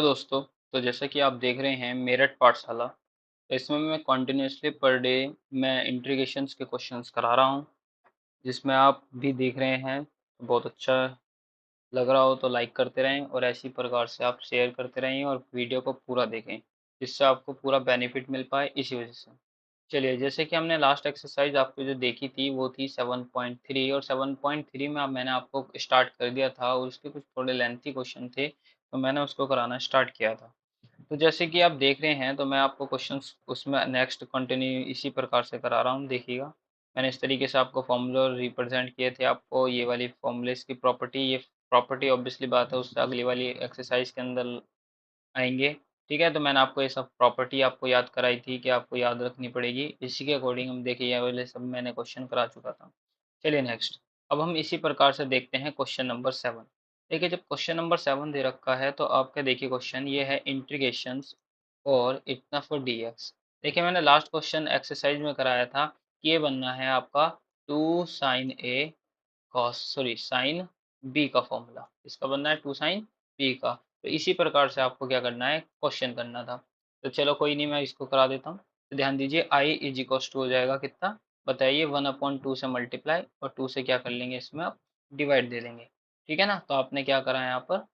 Hello दोस्तों। तो जैसा कि आप देख रहे हैं मेरठ पाठशाला, तो इसमें मैं कंटिन्यूसली पर डे मैं इंटीग्रेशंस के क्वेश्चंस करा रहा हूं, जिसमें आप भी देख रहे हैं। बहुत अच्छा लग रहा हो तो लाइक करते रहें और ऐसी प्रकार से आप शेयर करते रहें और वीडियो को पूरा देखें, जिससे आपको पूरा बेनिफिट मिल पाए इसी वजह से। चलिए, जैसे कि हमने लास्ट एक्सरसाइज आपको जो देखी थी वो थी 7.3, और 7.3 में अब मैंने आपको स्टार्ट कर दिया था और उसके कुछ थोड़े लेंथी क्वेश्चन थे, तो मैंने उसको कराना स्टार्ट किया था। तो जैसे कि आप देख रहे हैं, तो मैं आपको क्वेश्चंस उसमें नेक्स्ट कंटिन्यू इसी प्रकार से करा रहा हूँ, देखिएगा। मैंने इस तरीके से आपको फॉर्मूला रिप्रेजेंट किए थे, आपको ये वाली फॉर्मूलेस की प्रॉपर्टी, ये प्रॉपर्टी ऑब्वियसली बात है उससे अगली वाली एक्सरसाइज के अंदर आएंगे। ठीक है, तो मैंने आपको ये सब प्रॉपर्टी आपको याद कराई थी कि आपको याद रखनी पड़ेगी, इसी के अकॉर्डिंग हम देखिए ये वाले सब मैंने क्वेश्चन करा चुका था। चलिए नेक्स्ट, अब हम इसी प्रकार से देखते हैं क्वेश्चन नंबर 7। देखिए, जब क्वेश्चन नंबर 7 दे रखा है तो आपका देखिए क्वेश्चन ये है इंटीग्रेशंस और इतना फॉर dx। देखिए, मैंने लास्ट क्वेश्चन एक्सरसाइज में कराया था कि ये बनना है आपका 2 साइन ए कॉस सॉरी साइन बी का फॉर्मूला। इसका बनना है 2 साइन बी का। तो इसी प्रकार से आपको क्या करना है, क्वेश्चन करना था। तो चलो कोई नहीं, मैं इसको करा देता हूँ। तो ध्यान दीजिए, आई इज इक्वल टू हो जाएगा कितना, बताइए। 1/2 से मल्टीप्लाई और 2 से क्या कर लेंगे, इसमें आप डिवाइड दे देंगे। ठीक है ना, तो आपने क्या करा है यहाँ पर,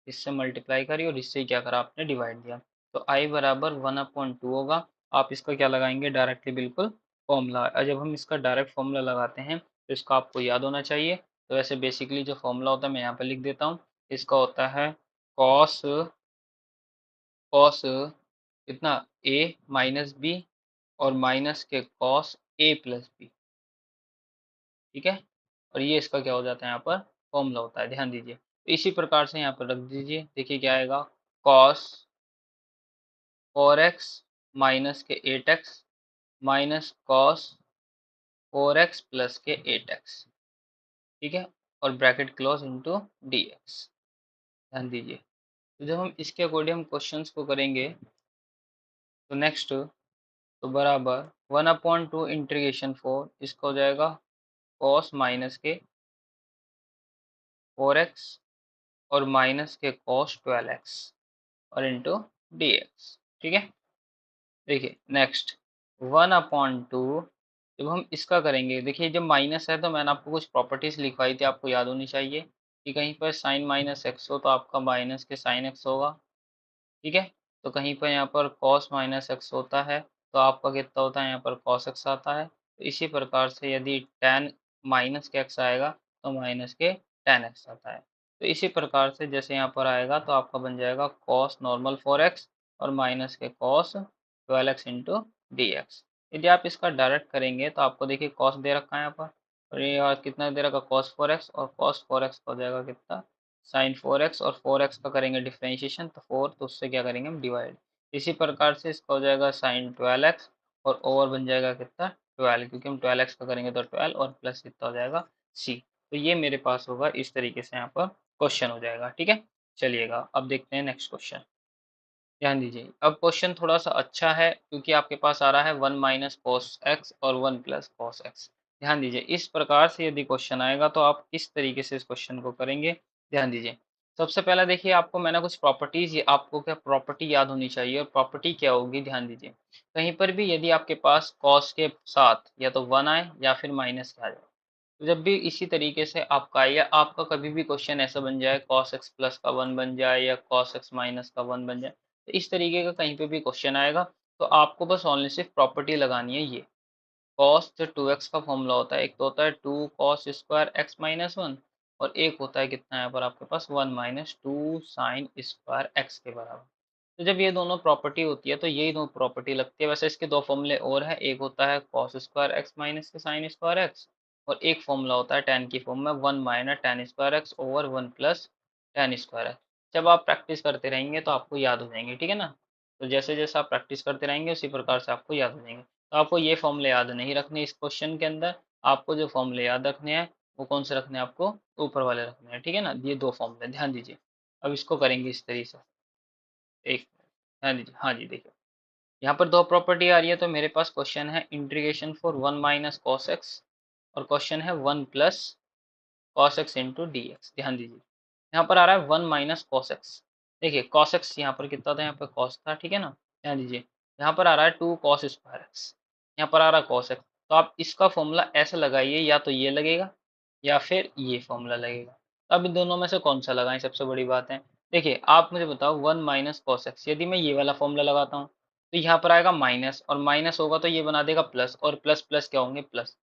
इससे मल्टीप्लाई करी और इससे क्या करा, आपने डिवाइड दिया। तो आई बराबर 1/2 होगा। आप इसका क्या लगाएंगे, डायरेक्टली बिल्कुल फॉर्मूला। और जब हम इसका डायरेक्ट फॉर्मूला लगाते हैं तो इसका आपको याद होना चाहिए। तो वैसे बेसिकली जो फॉर्मूला होता है मैं यहाँ पर लिख देता हूँ। इसका होता है कॉस कॉस कितना, ए माइनस बी, और माइनस के कॉस ए प्लस बी। ठीक है, और ये इसका क्या हो जाता है, यहाँ पर फॉर्मूला होता है। ध्यान दीजिए, तो इसी प्रकार से यहाँ पर रख दीजिए। देखिए क्या आएगा, कॉस 4x माइनस के 8x minus cos 4x plus के 8x। ठीक है, और ब्रैकेट क्लोज इनटू dx। ध्यान दीजिए, तो जब हम इसके अकॉर्डिंग हम क्वेश्चंस को करेंगे तो नेक्स्ट, तो बराबर 1/2 इंटीग्रेशन 4, इसका हो जाएगा कॉस माइनस के 4x और माइनस के कॉस 12x और इंटू dx। ठीक है, देखिए नेक्स्ट 1/2, जब हम इसका करेंगे, देखिए जब माइनस है तो मैंने आपको कुछ प्रॉपर्टीज लिखवाई थी, आपको याद होनी चाहिए कि कहीं पर साइन माइनस एक्स हो तो आपका माइनस के साइन एक्स होगा। ठीक है, तो कहीं पर यहाँ पर कॉस माइनस एक्स होता है तो आपका कितना होता है, यहाँ पर कॉस एक्स आता है। तो इसी प्रकार से यदि टेन माइनस के एक्स आएगा तो माइनस के टेन एक्स आता है। तो इसी प्रकार से जैसे यहाँ पर आएगा तो आपका बन जाएगा कॉस नॉर्मल 4x और माइनस के cos 12x into d x. यदि आप इसका डायरेक्ट करेंगे तो आपको देखिए कॉस दे रखा है यहाँ पर, और ये और कितना दे रखा, कॉस 4x, और कॉस 4x हो जाएगा कितना, साइन 4x, और 4x का करेंगे डिफ्रेंशिएशन तो 4, तो उससे क्या करेंगे हम, डिवाइड। इसी प्रकार से इसका हो जाएगा साइन 12x, और ओवर बन जाएगा कितना, 12, क्योंकि हम 12x का करेंगे तो 12, और प्लस कितना हो जाएगा, c। तो ये मेरे पास होगा, इस तरीके से यहाँ पर क्वेश्चन हो जाएगा। ठीक है, चलिएगा अब देखते हैं नेक्स्ट क्वेश्चन। ध्यान दीजिए, अब क्वेश्चन थोड़ा सा अच्छा है क्योंकि आपके पास आ रहा है 1 माइनस कॉस एक्स और 1 प्लस कॉस एक्स। ध्यान दीजिए, इस प्रकार से यदि क्वेश्चन आएगा तो आप इस तरीके से इस क्वेश्चन को करेंगे। ध्यान दीजिए, सबसे पहला देखिए, आपको मैंने कुछ प्रॉपर्टीज, आपको क्या प्रॉपर्टी याद होनी चाहिए, और प्रॉपर्टी क्या होगी, ध्यान दीजिए। कहीं पर भी यदि आपके पास कॉस के साथ या तो 1 आए या फिर माइनस के आ जाए, तो जब भी इसी तरीके से आपका, या आपका कभी भी क्वेश्चन ऐसा बन जाए कॉस एक्स प्लस का 1 बन जाए या कॉस एक्स माइनस का 1 बन जाए, तो इस तरीके का कहीं पे भी क्वेश्चन आएगा तो आपको बस ओनली सिर्फ प्रॉपर्टी लगानी है ये। कॉस जो 2x का फॉर्मूला होता है, एक तो होता है 2 कॉस स्क्वायर एक्स माइनस 1, और एक होता है कितना यहाँ पर आपके पास 1 माइनस 2 साइन स्क्वायर एक्स के बराबर। तो जब ये दोनों प्रॉपर्टी होती है तो यही दो प्रॉपर्टी लगती है। वैसे इसके दो फॉर्मूले और है, एक होता है कॉस स्क्वायर एक्स माइनस के साइन स्क्वायर एक्स, और एक फॉर्मूला होता है टेन की फॉर्म में 1 minus ten square x over 1 plus ten square x. जब आप प्रैक्टिस करते रहेंगे तो आपको याद हो जाएंगे। ठीक है ना, तो जैसे जैसे आप प्रैक्टिस करते रहेंगे उसी प्रकार से आपको याद हो जाएंगे। तो आपको ये फॉर्मूले याद नहीं रखने इस क्वेश्चन के अंदर, आपको जो फॉर्मूले याद रखने हैं वो कौन से रखने हैं, आपको ऊपर वाले रखने हैं। ठीक है ना, ये दो फॉर्मूले ध्यान दीजिए। अब इसको करेंगे इस तरीके से, एक ध्यान दीजिए। हाँ जी, देखिए यहाँ पर दो प्रॉपर्टी आ रही है, तो मेरे पास क्वेश्चन है integration for 1 minus cos x, और क्वेश्चन है 1 plus cos x into d x. ध्यान दीजिए, यहाँ पर आ रहा है 1 माइनस कॉस एक्स। देखिए cos x यहाँ पर कितना था, यहाँ पर cos था, ठीक है ना। ध्यान दीजिए, यहाँ पर आ रहा है 2 cos स्क्वायर x, यहाँ पर आ रहा है cos x। तो आप इसका फॉर्मूला ऐसे लगाइए, या तो ये लगेगा या फिर ये फॉर्मूला लगेगा। तो अब इन दोनों में से कौन सा लगाएं, सबसे बड़ी बात है। देखिए आप मुझे बताओ 1 माइनस कॉस एक्स, यदि मैं ये वाला फॉर्मूला लगाता हूँ तो यहाँ पर आएगा माइनस, और माइनस होगा तो ये बना देगा प्लस, और प्लस प्लस क्या होंगे, प्लस।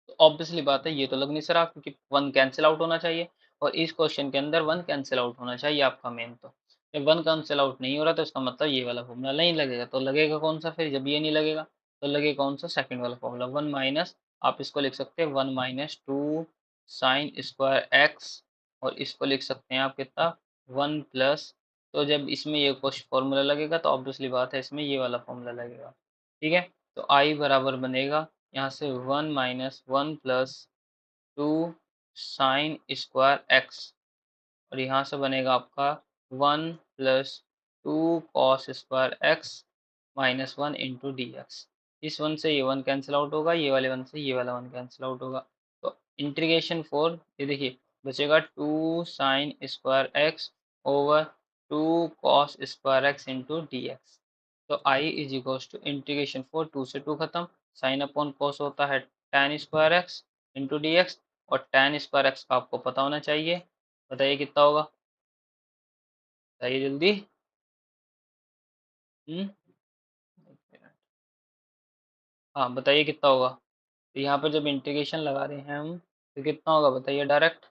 तो ऑब्वियसली बात है ये तो लग नहीं सका, क्योंकि वन कैंसिल आउट होना चाहिए, और इस क्वेश्चन के अंदर वन कैंसिल आउट होना चाहिए आपका मेन। तो जब वन कैंसिल आउट नहीं हो रहा तो इसका मतलब ये वाला फॉर्मूला नहीं लगेगा। तो लगेगा कौन सा फिर, जब ये नहीं लगेगा तो लगेगा कौन सा, सेकंड वाला फॉर्मूला, वन माइनस, आप इसको लिख सकते हैं 1 - 2 साइन स्क्वायर एक्स, और इसको लिख सकते हैं आप कितना, 1 प्लस। तो जब इसमें ये कुछ फॉर्मूला लगेगा तो ऑब्वियसली बात है इसमें ये वाला फॉर्मूला लगेगा, ठीक है। तो आई बराबर बनेगा यहाँ से 1 - 1 + 2 साइन स्क्वायर एक्स, और यहाँ से बनेगा आपका 1 + 2 cos square x -1 into d x. इस वन से ये वन कैंसिल आउट होगा, ये वाले वन से ये वाला वन कैंसिल आउट होगा। तो इंटीग्रेशन 4, ये देखिए बचेगा 2 sine square x over 2 cos square x into d x. तो आई इज इक्वल्स टू इंटीग्रेशन 4, 2 से 2 खत्म, साइन अपॉन कॉस होता है tan square x into d x, और tan स्क्वायर एक्स का आपको पता होना चाहिए। बताइए कितना होगा, बताइए जल्दी। हम्म, हाँ बताइए कितना होगा। तो यहाँ पर जब इंटीग्रेशन लगा रहे हैं हम तो कितना होगा बताइए डायरेक्ट।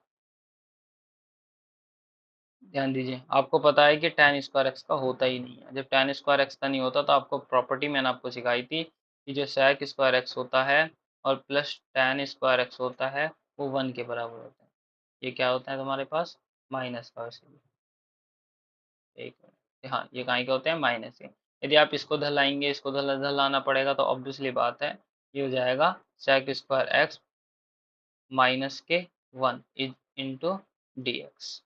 ध्यान दीजिए, आपको पता है कि tan स्क्वायर एक्स का होता ही नहीं है। जब tan स्क्वायर एक्स का नहीं होता तो आपको प्रॉपर्टी मैंने आपको सिखाई थी कि जो sec स्क्वायर एक्स होता है और प्लस tan स्क्वायर एक्स होता है वो 1 के बराबर होता है। ये क्या होता है तुम्हारे पास, माइनस का, वैसे एक मिनट, हाँ ये कहाँ के होते हैं, माइनस के। यदि आप इसको धलाएंगे, इसको धलाना पड़ेगा, तो ऑब्वियसली बात है ये हो जाएगा sec स्क्वायर एक्स माइनस के 1 इंटू डी एक्स,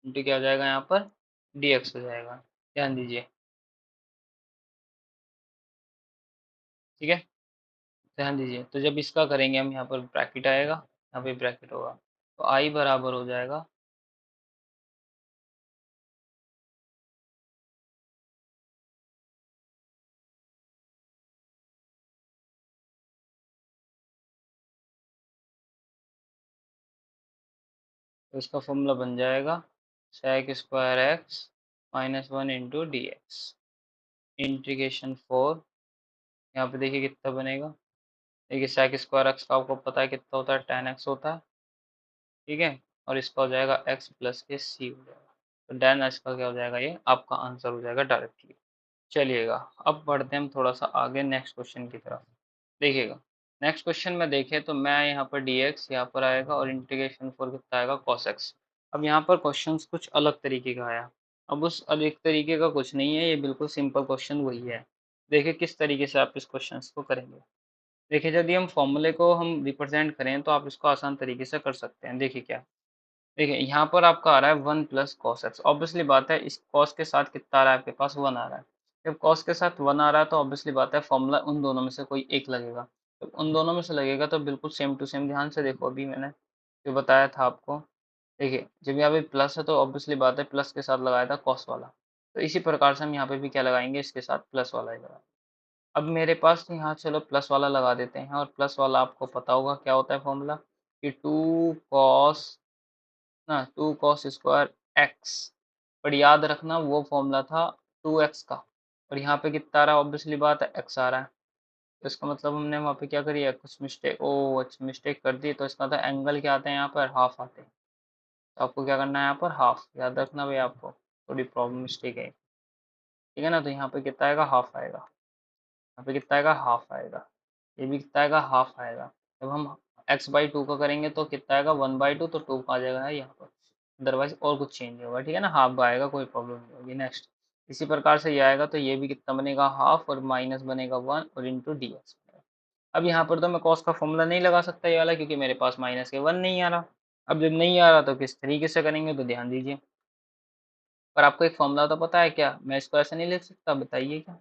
इंटू क्या हो जाएगा यहाँ पर, डी एक्स हो जाएगा। ध्यान दीजिए, ठीक है। ध्यान दीजिए, तो जब इसका करेंगे हम, यहाँ पर ब्रैकेट आएगा, यहाँ पे ब्रैकेट होगा, तो आई बराबर हो जाएगा, तो इसका फॉर्मूला बन जाएगा sec square x -1 into d x, integration 4। यहाँ पे देखिए कितना बनेगा, देखिए sec स्क्वायर एक्स का आपको पता है कितना होता है, tan एक्स होता है, ठीक है। और इसका हो जाएगा x प्लस के सी हो जाएगा, तो tan एक्स का क्या हो जाएगा, ये आपका आंसर हो जाएगा डायरेक्टली। चलिएगा, अब बढ़ते हैं हम थोड़ा सा आगे नेक्स्ट क्वेश्चन की तरफ। देखिएगा, नेक्स्ट क्वेश्चन में देखें तो मैं यहाँ पर dx यहाँ पर आएगा, और इंटीग्रेशन 4 कितना आएगा, cos x। अब यहाँ पर क्वेश्चन कुछ अलग तरीके का आया। अब उस अलग तरीके का कुछ नहीं है, ये बिल्कुल सिंपल क्वेश्चन वही है। देखिए किस तरीके से आप इस क्वेश्चन को करेंगे। देखिए यदि हम फॉर्मूले को हम रिप्रेजेंट करें तो आप इसको आसान तरीके से कर सकते हैं। देखिए क्या, देखिए यहाँ पर आपका आ रहा है 1 + cos x, ऑब्वियसली बात है इस cos के साथ कितना आ रहा है आपके पास, 1 आ रहा है। जब cos के साथ 1 आ रहा है तो ऑब्वियसली बात है फॉर्मूला उन दोनों में से कोई एक लगेगा। जब उन दोनों में से लगेगा तो बिल्कुल सेम टू सेम, ध्यान से देखो अभी मैंने जो बताया था आपको। देखिए जब यहाँ पे प्लस है तो ऑब्वियसली बात है प्लस के साथ लगाया था cos वाला, तो इसी प्रकार से हम यहाँ पे भी क्या लगाएंगे, इसके साथ प्लस वाला ही लगाएंगे। अब मेरे पास तो यहाँ चलो प्लस वाला लगा देते हैं, और प्लस वाला आपको पता होगा क्या होता है फॉर्मूला, कि 2 cos ना 2 cos स्क्वायर एक्स, पर याद रखना वो फॉर्मूला था 2x का, और यहाँ पे कितना आ रहा है, ऑब्वियसली बात है x आ रहा है। तो इसका मतलब हमने वहाँ पे क्या करी है, कुछ मिस्टेक, ओ अच्छा मिस्टेक कर दी, तो इसका तो एंगल क्या आते हैं यहाँ पर, हाफ आते हैं। तो आपको क्या करना है यहाँ पर, हाफ, याद रखना भाई, आपको थोड़ी प्रॉब्लम मिस्टेक है, ठीक है ना। तो यहाँ पे कितना आएगा, हाफ आएगा, यहाँ पे कितना आएगा, हाफ आएगा, ये भी कितना आएगा, हाफ आएगा। जब हम x/2 का करेंगे तो कितना आएगा, 1/2, तो 2 आ जाएगा है यहाँ पर, अदरवाइज और कुछ चेंज नहीं होगा, ठीक है ना, हाफ आएगा, कोई प्रॉब्लम नहीं होगी। नेक्स्ट इसी प्रकार से ये आएगा, तो ये भी कितना बनेगा, हाफ, और माइनस बनेगा 1, और इंटू डी एक्स। अब यहाँ पर तो मैं कॉस का फॉर्मूला नहीं लगा सकता ये वाला, क्योंकि मेरे पास माइनस के 1 नहीं आ रहा। अब जब नहीं आ रहा तो किस तरीके से करेंगे, तो ध्यान दीजिए, पर आपको एक फॉर्मूला तो पता है क्या, मैं इसको ऐसे नहीं लिख सकता, बताइए क्या,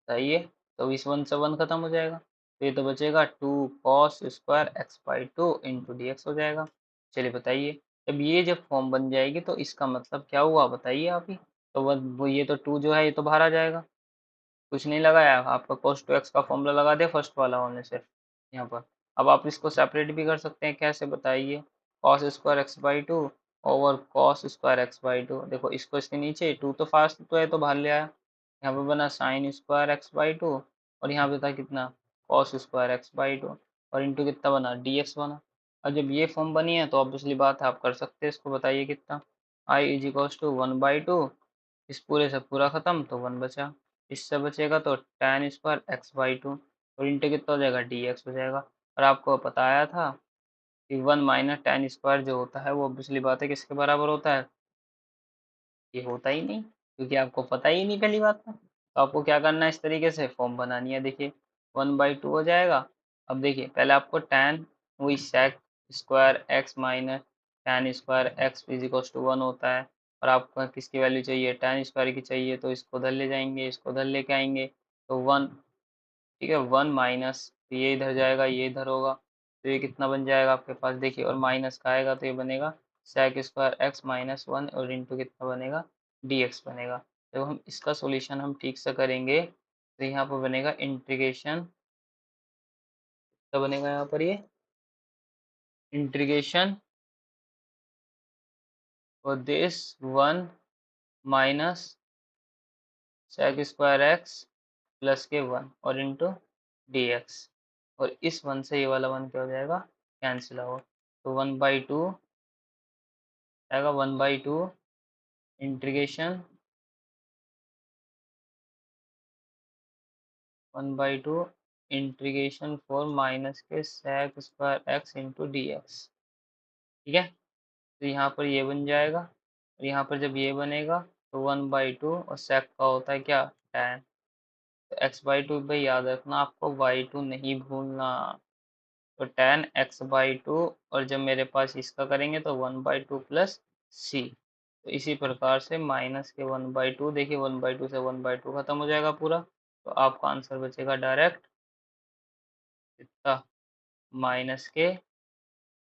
बताइए। तो इस 1 से 1 खत्म हो जाएगा, तो ये तो बचेगा 2 cos² x/2 into d x हो जाएगा। चलिए बताइए, जब फॉर्म बन जाएगी तो इसका मतलब क्या हुआ बताइए आप ही। तो वो ये तो 2 जो है ये तो बाहर आ जाएगा, कुछ नहीं लगाया, आपका cos2x का फॉर्मूला लगा दिया फर्स्ट वाला होने से यहाँ पर। अब आप इसको सेपरेट भी कर सकते हैं, कैसे बताइए। cos² x/2 ओवर cos²x/2, देखो इसको इसके नीचे 2 तो फास्ट तो है तो बाहर ले आया, यहाँ पे बना sin²x/2 और यहाँ पे था कितना cos²x/2 और इंटू कितना बना dx बना। और जब ये फॉर्म बनी है तो ऑब्वियसली बात है आप कर सकते हैं इसको, बताइए कितना i = 1/2, इस पूरे से पूरा खत्म तो 1 बचा, इससे बचेगा तो tan² x/2 और इंटू कितना हो जाएगा dx हो जाएगा। और आपको बताया था कि 1 माइनस tan² जो होता है वो ऑब्वियसली बात है किसके बराबर होता है, ये होता ही नहीं, क्योंकि आपको पता ही नहीं पहली बात तो आपको क्या करना है, इस तरीके से फॉर्म बनानी है। देखिए 1/2 हो जाएगा। अब देखिए पहले आपको tan वही sec² x minus tan² x = 1 होता है, और आपको किसकी वैल्यू चाहिए tan² की चाहिए, तो इसको उधर ले जाएंगे, इसको उधर लेके आएंगे तो 1, ठीक है 1 माइनस, तो ये इधर जाएगा ये इधर होगा, तो ये कितना बन जाएगा आपके पास देखिए, और माइनस का आएगा तो ये बनेगा sec² x माइनस 1 और इंटू कितना बनेगा dx बनेगा। जब हम इसका सॉल्यूशन हम ठीक से करेंगे तो यहाँ पर बनेगा इंटीग्रेशन, क्या बनेगा यहाँ पर, ये इंटीग्रेशन और this 1 minus sec² x plus के 1 और इंटू dx, और इस 1 से ये वाला 1 क्या हो जाएगा कैंसिल होगा, तो 1/2 आएगा 1/2 इंटीग्रेशन 1/2 इंटीग्रेशन 4 माइनस के sec² x इंटू dx, ठीक है। तो यहाँ पर ये बन जाएगा, और यहाँ पर जब ये बनेगा तो 1/2 और sec का होता है क्या tan, तो x/2 भाई याद रखना आपको y2 नहीं भूलना, तो tan x/2 और जब मेरे पास इसका करेंगे तो 1/2 प्लस c, तो इसी प्रकार से माइनस के 1/2, देखिए 1/2 से 1/2 खत्म हो जाएगा पूरा, तो आपका आंसर बचेगा डायरेक्ट कितना माइनस के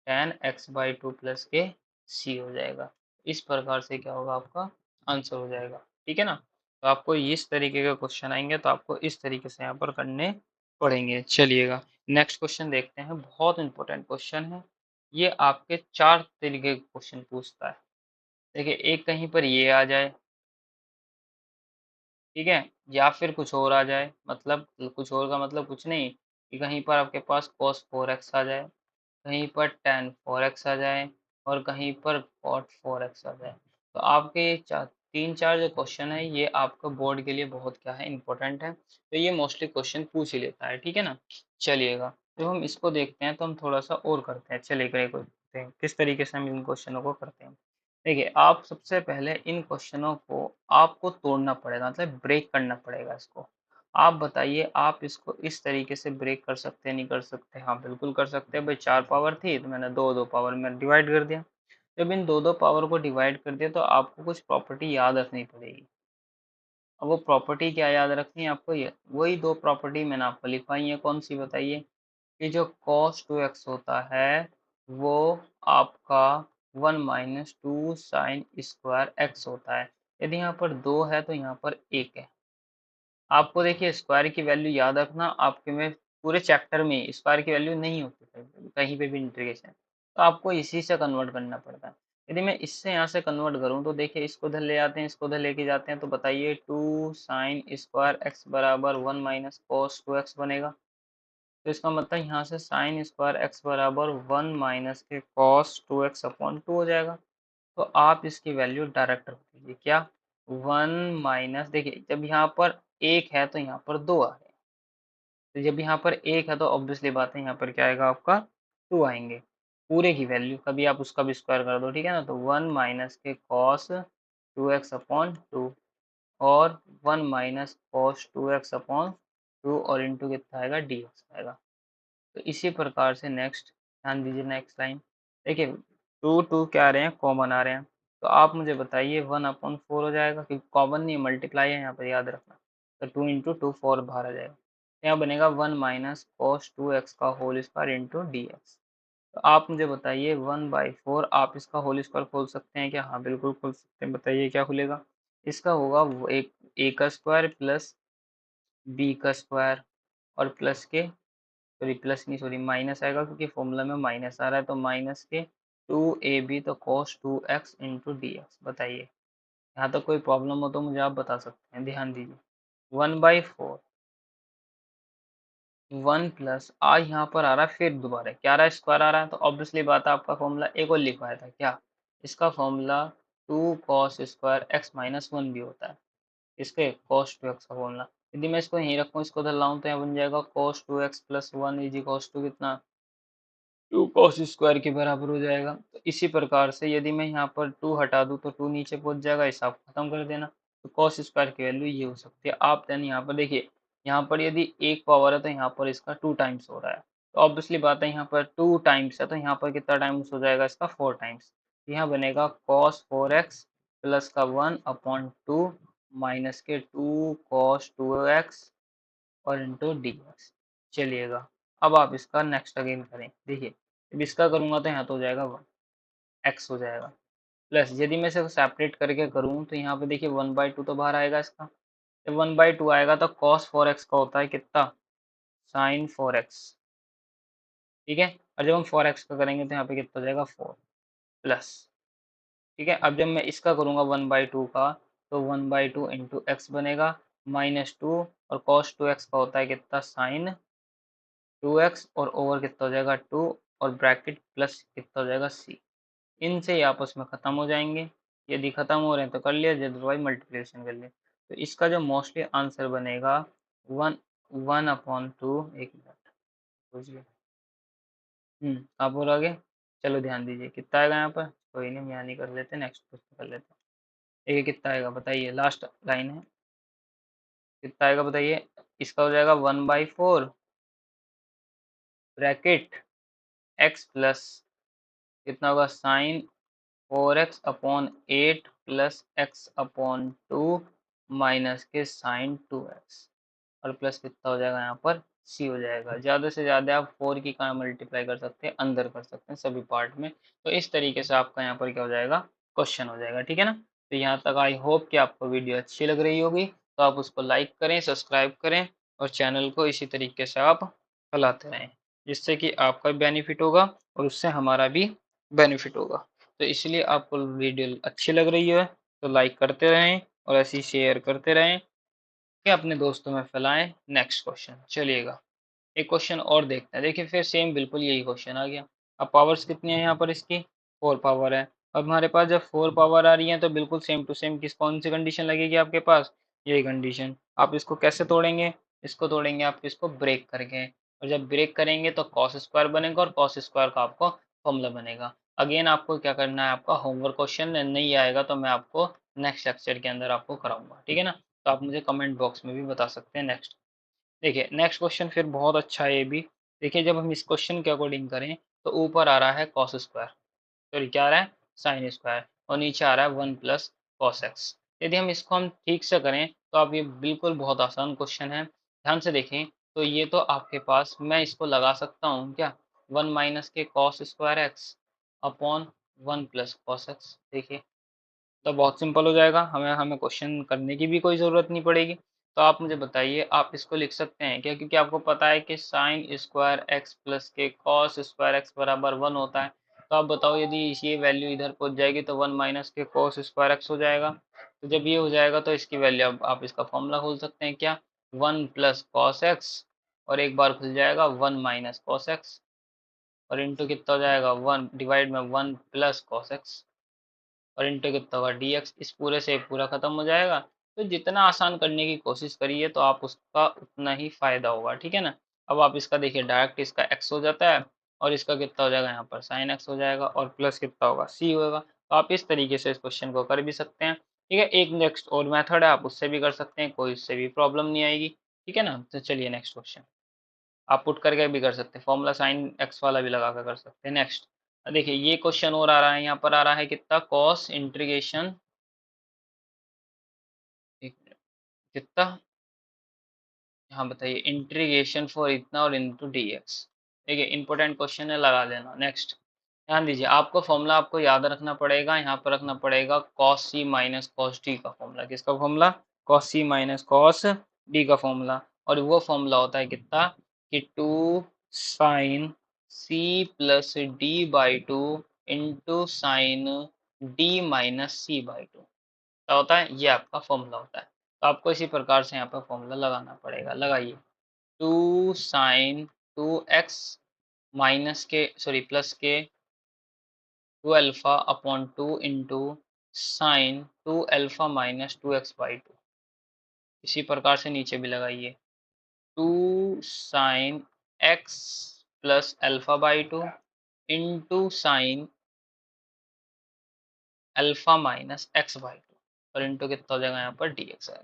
tan x/2 प्लस के c हो जाएगा। इस प्रकार से क्या होगा आपका आंसर हो जाएगा, ठीक है ना। तो आपको इस तरीके के क्वेश्चन आएंगे तो आपको इस तरीके से यहाँ पर करने पड़ेंगे। चलिएगा नेक्स्ट क्वेश्चन देखते हैं, बहुत इंपॉर्टेंट क्वेश्चन है ये, आपके 4 तरीके के क्वेश्चन पूछता है। देखिए एक कहीं पर ये आ जाए, ठीक है, या फिर कुछ और आ जाए, मतलब कुछ और का मतलब कुछ नहीं कि कहीं पर आपके पास cos4x आ जाए, कहीं पर tan4x आ जाए और कहीं पर cot4x आ जाए। तो आपके ये तीन चार जो क्वेश्चन है ये आपका बोर्ड के लिए बहुत क्या है इंपॉर्टेंट है, तो ये मोस्टली क्वेश्चन पूछ ही लेता है, ठीक है ना। चलिएगा जब हम इसको देखते हैं तो हम थोड़ा सा और करते हैं, चलिए किस तरीके से हम इन क्वेश्चनों को करते हैं। देखिए आप सबसे पहले इन क्वेश्चनों को आपको तोड़ना पड़ेगा, मतलब ब्रेक करना पड़ेगा इसको। आप बताइए आप इसको इस तरीके से ब्रेक कर सकते हैं नहीं कर सकते, हाँ बिल्कुल कर सकते हैं भाई, 4 पावर थी तो मैंने दो दो पावर में डिवाइड कर दिया। जब इन दो दो पावर को डिवाइड कर दिया तो आपको कुछ प्रॉपर्टी याद रखनी पड़ेगी। अब वो प्रॉपर्टी क्या याद रखनी है आपको, ये वही दो प्रॉपर्टी मैंने आपको लिखवाई है, कौन सी बताइए, कि जो cos2x होता है वो आपका 1 - 2 sin² x होता है। यदि यहाँ पर 2 है तो यहाँ पर 1 है। आपको देखिए स्क्वायर की वैल्यू याद रखना, आपके में पूरे चैप्टर में स्क्वायर की वैल्यू नहीं होती कहीं पे भी इंटीग्रेशन, तो आपको इसी से कन्वर्ट करना पड़ता है। यदि मैं इससे यहाँ से कन्वर्ट करूँ तो देखिए इसको उधर ले आते हैं, इसको उधर लेके जाते हैं, तो बताइए 2 sin² x बराबर 1 - cos2x बनेगा। तो इसका मतलब यहाँ से sin² x बराबर 1 - cos2x/2 हो जाएगा। तो आप इसकी वैल्यू डायरेक्ट रख दीजिए, क्या 1 माइनस, देखिए जब यहाँ पर 1 है तो यहाँ पर 2 आ गए, तो जब यहाँ पर 1 है तो ऑब्वियसली बात है यहाँ पर क्या आएगा आपका 2 आएंगे, पूरे की वैल्यू, कभी आप उसका भी स्क्वायर कर दो, ठीक है ना। तो 1 माइनस के cos2x/2 और 1 - cos2x/2 और इंटू कितना आएगा dx आएगा। तो इसी प्रकार से नेक्स्ट ध्यान दीजिए नेक्स्ट लाइन, देखिए टू टू क्या आ रहे हैं कॉमन आ रहे हैं, तो आप मुझे बताइए 1/4 हो जाएगा, क्योंकि कॉमन नहीं मल्टीप्लाई है यहाँ पर याद रखना, तो 2 × 2 4 बाहर आ जाएगा। यहाँ बनेगा 1 माइनस कॉस 2x का whole square into d x. तो आप मुझे बताइए 1/4 आप इसका होल स्क्वायर खोल सकते हैं क्या? हाँ बिल्कुल खोल सकते हैं, बताइए क्या खुलेगा? इसका होगा वो एक ए का स्क्वायर प्लस बी का स्क्वायर और प्लस के, सॉरी प्लस नहीं सॉरी माइनस आएगा क्योंकि फॉर्मूला में माइनस आ रहा है, तो माइनस के 2ab तो cos 2x into d x. बताइए यहाँ तक कोई प्रॉब्लम हो तो मुझे आप बता सकते हैं, ध्यान दीजिए। 1/4 1 प्लस आ यहाँ पर आ रहा है, फिर दोबारा क्या आ रहा है, स्क्वायर आ रहा है, तो ऑब्वियसली बात है आपका फॉर्मूला एक और लिखवाया था क्या, इसका formula 2 cos square x minus 1 भी होता है, इसके cos 2x का फॉर्मूला। यदि मैं इसको यहीं रखूँ, इसको उधर लाऊं, तो यहाँ बन जाएगा cos 2x plus 1 is equals to कितना, 2 cos स्क्वायर के बराबर हो जाएगा। तो इसी प्रकार से यदि मैं यहाँ पर 2 हटा दूँ तो 2 नीचे पहुंच जाएगा, हिसाब खत्म कर देना। तो cos स्क्वायर की वैल्यू ये हो सकती है। आप देन यहाँ पर देखिए, यहाँ पर यदि एक पावर है तो यहाँ पर इसका 2 टाइम्स हो रहा है, तो ऑब्वियसली बात है यहाँ पर 2 टाइम्स है, तो यहाँ पर कितना टाइम्स हो जाएगा इसका, 4 टाइम्स। यहाँ बनेगा cos 4x प्लस का 1/2 माइनस के 2 cos 2x और इंटू डी एक्स। चलिएगा अब आप इसका नेक्स्ट अगेन करें, देखिए जब इसका करूंगा तो यहाँ तो हो जाएगा 1x हो जाएगा, प्लस यदि मैं इसे सेपरेट करके करूँ तो यहाँ पे देखिए 1/2 तो बाहर आएगा इसका, जब 1/2 आएगा तो cos 4x का होता है कितना, sin 4x, ठीक है। और जब हम 4x का करेंगे तो यहाँ पे कितना हो जाएगा 4 प्लस, ठीक है। अब जब मैं इसका करूँगा 1/2 का, तो 1/2 इंटू एक्स बनेगा माइनस 2, और cos 2x का होता है कितना, साइन 2x, और ओवर कितना हो जाएगा 2, और ब्रैकेट प्लस कितना हो जाएगा c। इनसे ही आपस में खत्म हो जाएंगे, यदि खत्म हो रहे हैं तो कर लिया, अदरवाइज मल्टीप्लिकेशन कर लिया। तो इसका जो मोस्टली आंसर बनेगा 1/2, एक मिनट बुझिए, आप बोलोगे, चलो ध्यान दीजिए कितना आएगा यहाँ पर, कोई नहीं, हम यहाँ नहीं कर लेते, नेक्स्ट क्वेश्चन कर लेते हैं। देखिए कितना आएगा बताइए, लास्ट लाइन है, कितना आएगा बताइए। इसका हो जाएगा 1/4 ब्रैकेट एक्स प्लस कितना होगा, sine 4x/8 plus x/2 minus के साइन 2x, और प्लस कितना हो जाएगा यहाँ पर c हो जाएगा। ज़्यादा से ज़्यादा आप 4 की कहाँ मल्टीप्लाई कर सकते हैं, अंदर कर सकते हैं सभी पार्ट में। तो इस तरीके से आपका यहाँ पर क्या हो जाएगा, क्वेश्चन हो जाएगा, ठीक है ना। तो यहाँ तक आई होप कि आपको वीडियो अच्छी लग रही होगी, तो आप उसको लाइक करें, सब्सक्राइब करें, और चैनल को इसी तरीके से आप फैलाते रहें, जिससे कि आपका बेनिफिट होगा और उससे हमारा भी बेनिफिट होगा। तो इसलिए आपको वीडियो अच्छी लग रही है तो लाइक करते रहें, और ऐसे शेयर करते रहें कि अपने दोस्तों में फैलाएं। नेक्स्ट क्वेश्चन चलिएगा, एक क्वेश्चन और देखते हैं। देखिए फिर सेम बिल्कुल यही क्वेश्चन आ गया। अब पावर्स कितनी है यहाँ पर इसकी, 4 पावर है। अब हमारे पास जब 4 पावर आ रही है तो बिल्कुल सेम टू सेम किस कौन सी कंडीशन लगेगी आपके पास, यही कंडीशन। आप इसको कैसे तोड़ेंगे, इसको तोड़ेंगे आप इसको ब्रेक करके, और जब ब्रेक करेंगे तो कॉस स्क्वायर बनेगा, और कॉस स्क्वायर का आपको फॉर्मूला बनेगा। अगेन आपको क्या करना है, आपका होमवर्क क्वेश्चन नहीं आएगा तो मैं आपको नेक्स्ट लेक्चर के अंदर आपको कराऊंगा, ठीक है ना। तो आप मुझे कमेंट बॉक्स में भी बता सकते हैं नेक्स्ट। देखिए नेक्स्ट क्वेश्चन फिर बहुत अच्छा है ये भी। देखिए जब हम इस क्वेश्चन के अकॉर्डिंग करें तो ऊपर आ रहा है कॉस स्क्वायर, सॉरी क्या आ रहा है, साइन स्क्वायर, और नीचे आ रहा है 1 प्लस कॉस एक्स। यदि हम इसको हम ठीक से करें तो आप ये बिल्कुल बहुत आसान क्वेश्चन है, ध्यान से देखें। तो ये तो आपके पास, मैं इसको लगा सकता हूँ क्या, 1 माइनस के cos square x upon 1 plus cos x. देखिए तो बहुत सिंपल हो जाएगा, हमें हमें क्वेश्चन करने की भी कोई ज़रूरत नहीं पड़ेगी। तो आप मुझे बताइए, आप इसको लिख सकते हैं क्या, क्योंकि आपको पता है कि साइन स्क्वायर एक्स प्लस के कॉस स्क्वायर एक्स बराबर 1 होता है। तो आप बताओ यदि ये वैल्यू इधर पहुंच जाएगी तो 1 माइनस के कॉस स्क्वायर एक्स हो जाएगा। तो जब ये हो जाएगा तो इसकी वैल्यू आप इसका फॉर्मूला खोल सकते हैं क्या, 1 प्लस कॉस एक्स, और एक बार खुल जाएगा 1 माइनस कॉस एक्स, और इंटू कितना हो जाएगा 1 डिवाइड में 1 प्लस कॉस एक्स, और इंटू कितना होगा dx। इस पूरे से पूरा खत्म हो जाएगा। तो जितना आसान करने की कोशिश करिए तो आप उसका उतना ही फायदा होगा, ठीक है ना। अब आप इसका देखिए डायरेक्ट इसका x हो जाता है, और इसका कितना हो जाएगा यहाँ पर साइन x हो जाएगा, और प्लस कितना होगा c होगा। तो आप इस तरीके से इस क्वेश्चन को कर भी सकते हैं, ठीक है। एक नेक्स्ट और मेथड है, आप उससे भी कर सकते हैं, कोई उससे भी प्रॉब्लम नहीं आएगी, ठीक है ना। तो चलिए नेक्स्ट क्वेश्चन आप पुट करके भी कर सकते हैं, फॉर्मूला साइन एक्स वाला भी लगा कर कर सकते हैं। नेक्स्ट देखिए ये क्वेश्चन और आ रहा है, यहाँ पर आ रहा है कितना, कॉस इंटीग्रेशन, कितना हाँ बताइए, इंटीग्रेशन फॉर इतना और इनटू डी एक्स। ठीक है, इंपॉर्टेंट क्वेश्चन है, लगा लेना। नेक्स्ट ध्यान दीजिए, आपको फॉर्मूला आपको याद रखना पड़ेगा, यहाँ पर रखना पड़ेगा cos C minus cos D का फॉर्मूला। किसका formula? Cos C minus cos D का फॉर्मूला। और वो फॉर्मूला होता है कितना, कि two sine C plus D by two into sine D minus C by two. क्या होता है? ये आपका फॉर्मूला होता है। तो आपको इसी प्रकार से यहाँ पर फॉर्मूला लगाना पड़ेगा। लगाइए, two sine two x minus के सॉरी प्लस के two alpha upon two into sine two alpha minus two x by two. इसी प्रकार से नीचे भी लगाइए, two sine x plus alpha by two into sine alpha minus x by two, और into कितना हो जाएगा यहाँ पर डी एक्स आएगा।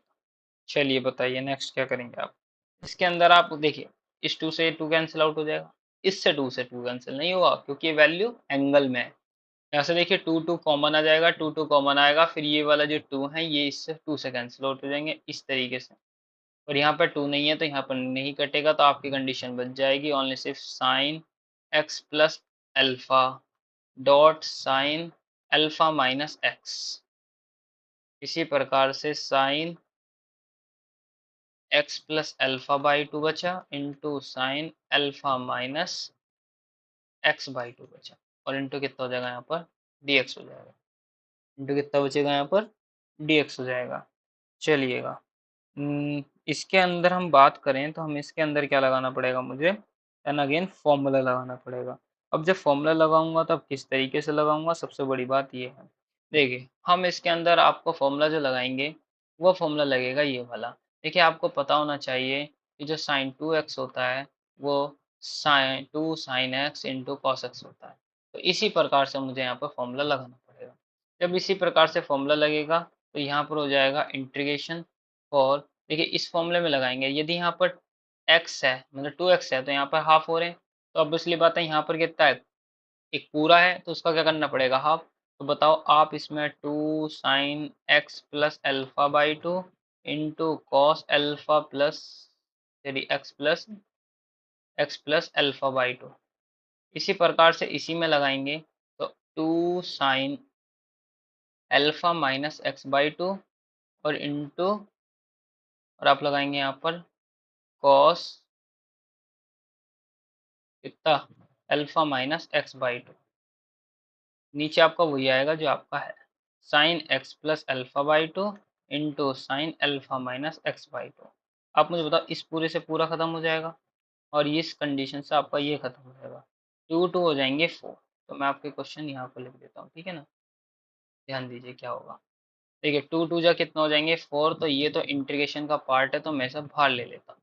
चलिए बताइए नेक्स्ट क्या करेंगे आप। इसके अंदर आप देखिए, इस टू से टू कैंसिल आउट हो जाएगा, इससे टू से टू कैंसिल नहीं होगा क्योंकि ये वैल्यू एंगल में है। यहाँ से देखिए टू टू कॉमन आ जाएगा, टू टू कॉमन आएगा, फिर ये वाला जो टू है ये इससे टू से कैंसिल आउट हो जाएंगे इस तरीके से। और यहाँ पर टू नहीं है तो यहाँ पर नहीं कटेगा, तो आपकी कंडीशन बच जाएगी ओनली सिर्फ sine x plus alpha dot sine alpha minus x. इसी प्रकार से sine x plus alpha by two बचा into sine alpha minus x by two बचा, और इंटू कितना हो जाएगा यहाँ पर डी एक्स हो जाएगा। इंटू कितना बचेगा यहाँ पर डी एक्स हो जाएगा। चलिएगा, इसके अंदर हम बात करें तो हम इसके अंदर क्या लगाना पड़ेगा मुझे, एंड अगेन फॉर्मूला लगाना पड़ेगा। अब जब फॉर्मूला लगाऊंगा तब किस तरीके से लगाऊंगा, सबसे बड़ी बात ये है। देखिए हम इसके अंदर आपको फॉर्मूला जो लगाएंगे वो फॉर्मूला लगेगा ये वाला। देखिए आपको पता होना चाहिए कि जो साइन टू एक्स होता है वो sign to sine x into cos x होता है। तो इसी प्रकार से मुझे यहाँ पर फॉर्मूला लगाना पड़ेगा। जब इसी प्रकार से फॉर्मूला लगेगा तो यहाँ पर हो जाएगा इंटीग्रेशन। और देखिए इस फॉर्मूले में लगाएंगे, यदि यहाँ पर x है मतलब टू एक्स है तो यहाँ पर हाफ हो रहे हैं, तो ऑब्वियसली बात है यहाँ पर कितना है, एक पूरा है तो उसका क्या करना पड़ेगा हाफ। तो बताओ आप इसमें two sine x plus alpha by two into cos alpha plus sorry x plus alpha by two, इसी प्रकार से इसी में लगाएंगे तो two sine alpha minus x by two और इंटू, और आप लगाएंगे यहाँ पर कॉस कितना alpha minus x by two. नीचे आपका वही आएगा जो आपका है, sine x plus alpha by two into sine alpha minus x by two. आप मुझे बताओ इस पूरे से पूरा खत्म हो जाएगा और इस कंडीशन से आपका ये खत्म हो जाएगा, टू टू हो जाएंगे फोर। तो मैं आपके क्वेश्चन यहाँ पर लिख देता हूँ, ठीक है ना। ध्यान दीजिए क्या होगा। देखिए टू टू जा कितना हो जाएंगे फोर, तो ये तो इंटीग्रेशन का पार्ट है तो मैं सब बाहर ले लेता हूँ।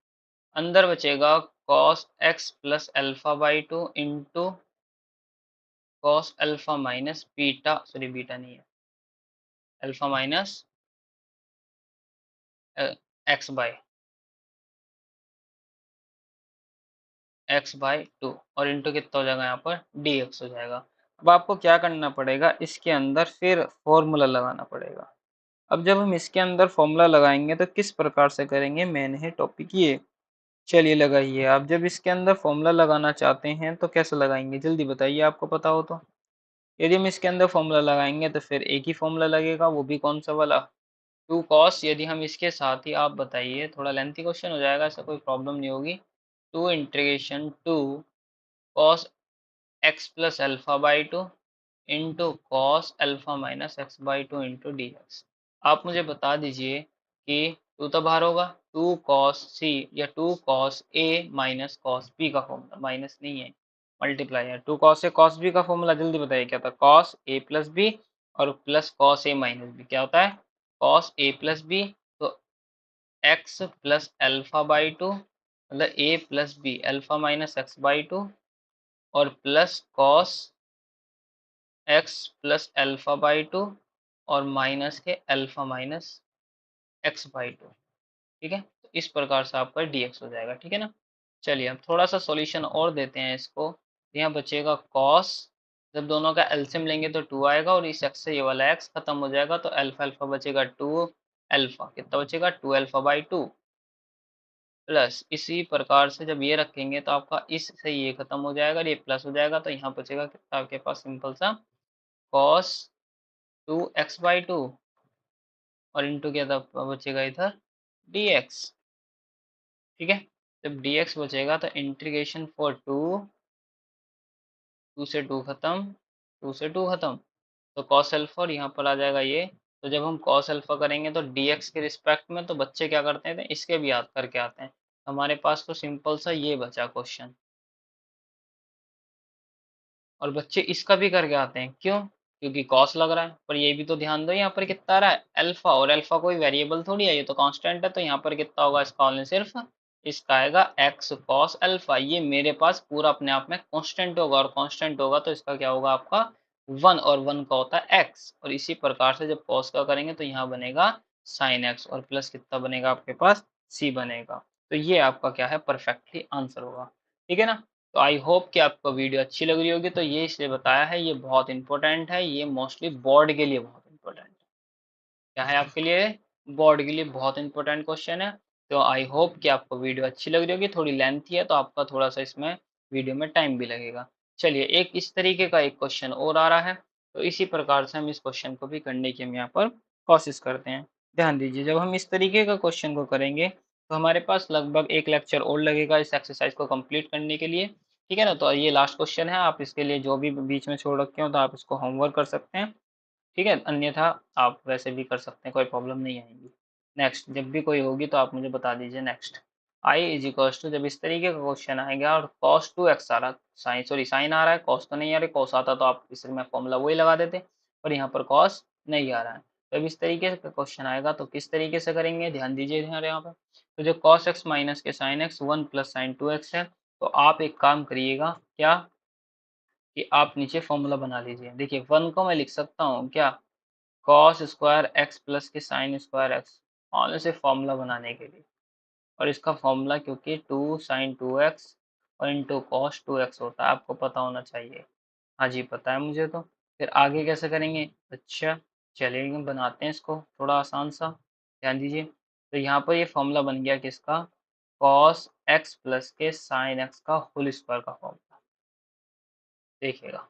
अंदर बचेगा cos x plus alpha by two into cos alpha minus beta sorry beta नहीं है alpha minus x by two, और इंटू कितना हो जाएगा यहाँ पर डी एक्स हो जाएगा। अब आपको क्या करना पड़ेगा, इसके अंदर फिर फॉर्मूला लगाना पड़ेगा। अब जब हम इसके अंदर फॉर्मूला लगाएंगे तो किस प्रकार से करेंगे, मेन है टॉपिक ये। चलिए लगाइए, आप जब इसके अंदर फॉर्मूला लगाना चाहते हैं तो कैसे लगाएंगे जल्दी बताइए, आपको पता हो तो। यदि हम इसके अंदर फॉर्मूला लगाएंगे तो फिर एक ही फॉर्मूला लगेगा, वो भी कौन सा वाला, टू कॉस। यदि हम इसके साथ ही आप बताइए, थोड़ा लेंथी क्वेश्चन हो जाएगा, ऐसा कोई प्रॉब्लम नहीं होगी। Two integration two cos x plus alpha by two into cos alpha minus x by two into d x. आप मुझे बता दीजिए कि टू तो बाहर होगा, टू कॉस सी या two cos A minus cos B का फॉर्मूला, माइनस नहीं है मल्टीप्लाई है, two cos A cos B का फॉर्मूला जल्दी बताइए क्या था, कॉस ए प्लस बी और plus cos A minus B क्या होता है, कॉस ए प्लस बी। तो x plus alpha by two मतलब A plus B alpha minus x by two, और plus cos x plus alpha by two और minus के alpha minus x by to. ठीक है, तो इस प्रकार से आपका dx हो जाएगा, ठीक है ना। चलिए हम थोड़ा सा सॉल्यूशन और देते हैं इसको। यहाँ बचेगा cos, जब दोनों का एलसीएम लेंगे तो 2 आएगा और इस x से ये वाला x खत्म हो जाएगा, तो अल्फा अल्फा बचेगा 2 अल्फा, कितना बचेगा 2 अल्फा बाई टू प्लस इसी प्रकार से जब ये रखेंगे तो आपका इस से ये खत्म हो जाएगा और ये प्लस हो जाएगा, तो यहाँ बचेगा कितना आपके पास सिंपल सा cos 2x/2 और इंटू क्या था बचेगा इधर dx। ठीक है, जब dx बचेगा तो इंटीग्रेशन फॉर 2 से 2 खत्म, 2 से 2 खत्म, तो cos अल्फा और यहाँ पर आ जाएगा ये। तो जब हम cos अल्फा करेंगे तो dx के रिस्पेक्ट में तो बच्चे क्या करते हैं इसके भी याद करके आते हैं। हमारे पास तो सिंपल सा ये बचा क्वेश्चन, और बच्चे इसका भी करके आते हैं, क्यों? क्योंकि कॉस लग रहा है, पर ये भी तो ध्यान दो यहाँ पर कितना आ रहा है अल्फा, और अल्फा कोई वेरिएबल थोड़ी है, ये तो कांस्टेंट है, तो यहाँ पर कितना होगा इसका ओनली सिर्फ इसका आएगा एक्स कॉस अल्फा। ये मेरे पास पूरा अपने आप में कांस्टेंट होगा, और कांस्टेंट होगा तो इसका क्या होगा आपका 1, और 1 का होता है एक्स। और इसी प्रकार से जब कॉस का करेंगे तो यहाँ बनेगा साइन एक्स, और प्लस कितना बनेगा आपके पास सी बनेगा। तो ये आपका क्या है परफेक्टली आंसर होगा। ठीक है ना? तो आई होप कि आपको वीडियो अच्छी लग रही होगी। तो ये इसलिए बताया है, ये बहुत इंपॉर्टेंट है, ये मोस्टली बोर्ड के लिए बहुत इंपॉर्टेंट है। क्या है आपके लिए? बोर्ड के लिए बहुत इंपॉर्टेंट क्वेश्चन है। तो आई होप कि आपको वीडियो अच्छी लग रही होगी। थोड़ी लेंथी है तो आपका थोड़ा सा इसमें वीडियो में टाइम भी लगेगा। चलिए एक इस तरीके का एक क्वेश्चन और आ रहा है, तो इसी प्रकार से हम इस क्वेश्चन को भी करने की हम यहाँ पर कोशिश करते हैं। ध्यान दीजिए, जब हम इस तरीके का क्वेश्चन को करेंगे तो हमारे पास लगभग एक लेक्चर और लगेगा इस एक्सरसाइज को कंप्लीट करने के लिए। ठीक है ना? तो ये लास्ट क्वेश्चन है, आप इसके लिए जो भी बीच में छोड़ रखे हो तो आप इसको होमवर्क कर सकते हैं। ठीक है, अन्यथा आप वैसे भी कर सकते हैं, कोई प्रॉब्लम नहीं आएगी। नेक्स्ट जब भी कोई होगी तो आप मुझे बता दीजिए। Next I is equals to, जब इस तरीके का क्वेश्चन आएगा और cos 2x आ रहा, साइन सॉरी साइन आ रहा है, cos तो नहीं आ रहा, cos आता तो आप इसमें फॉर्मूला वही लगा देते, और यहाँ पर cos नहीं आ रहा है। तो अब इस तरीके का क्वेश्चन आएगा तो किस तरीके से करेंगे, ध्यान दीजिए यहाँ पर। तो जो cos x माइनस के sine x 1 plus sine 2x है, तो आप एक काम करिएगा क्या कि आप नीचे फॉर्मूला बना लीजिए। देखिए 1 को मैं लिख सकता हूँ क्या, कॉस स्क्वायर एक्स प्लस के साइन स्क्वायर एक्स, और इसे फॉर्मूला बनाने के लिए। और इसका फॉर्मूला क्योंकि 2 साइन 2x और इंटू कॉस 2x होता है, आपको पता होना चाहिए। हाँ जी पता है मुझे। तो फिर आगे कैसे करेंगे? अच्छा चलिए हम बनाते हैं इसको थोड़ा आसान सा। ध्यान दीजिए, तो यहाँ पर ये फॉर्मूला बन गया किसका, कॉस एक्स प्लस के साइन एक्स का होल स्क्वायर का फॉर्मूला। देखिएगा,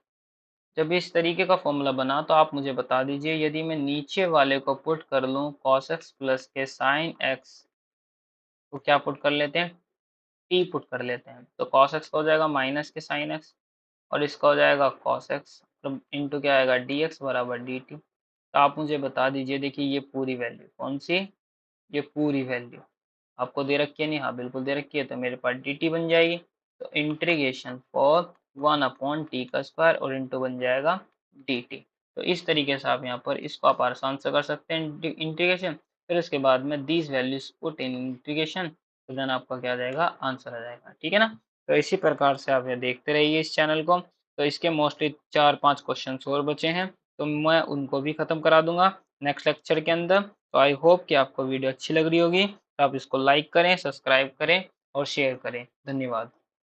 जब इस तरीके का फॉर्मूला बना तो आप मुझे बता दीजिए, यदि मैं नीचे वाले को पुट कर लूँ कॉस एक्स प्लस के साइन एक्स को क्या पुट कर लेते हैं, टी पुट कर लेते हैं, तो कॉस एक्स का हो जाएगा माइनस के साइन एक्स, और इसका हो जाएगा कॉस एक्स, मतलब इंटू क्या आएगा डी एक्स बराबर डी टी। तो आप मुझे बता दीजिए, देखिए ये पूरी वैल्यू कौन सी, ये पूरी वैल्यू आपको दे रखी है नहीं, हाँ बिल्कुल दे रखी है, तो मेरे पास डी टी बन जाएगी। तो इंटीग्रेशन फॉर 1/t का स्क्वायर और इंटू बन जाएगा डी टी। तो इस तरीके से आप यहाँ पर इसको आप आसान से कर सकते हैं इंटीग्रेशन। फिर उसके बाद में these values put in integration, तो देन आपका क्या आ जाएगा, आंसर आ जाएगा। ठीक है ना? तो इसी प्रकार से आप ये देखते रहिए इस चैनल को। तो इसके मोस्टली 4-5 क्वेश्चन और बचे हैं, तो मैं उनको भी ख़त्म करा दूंगा नेक्स्ट लेक्चर के अंदर। तो आई होप कि आपको वीडियो अच्छी लग रही होगी, तो आप इसको लाइक करें, सब्सक्राइब करें और शेयर करें। धन्यवाद।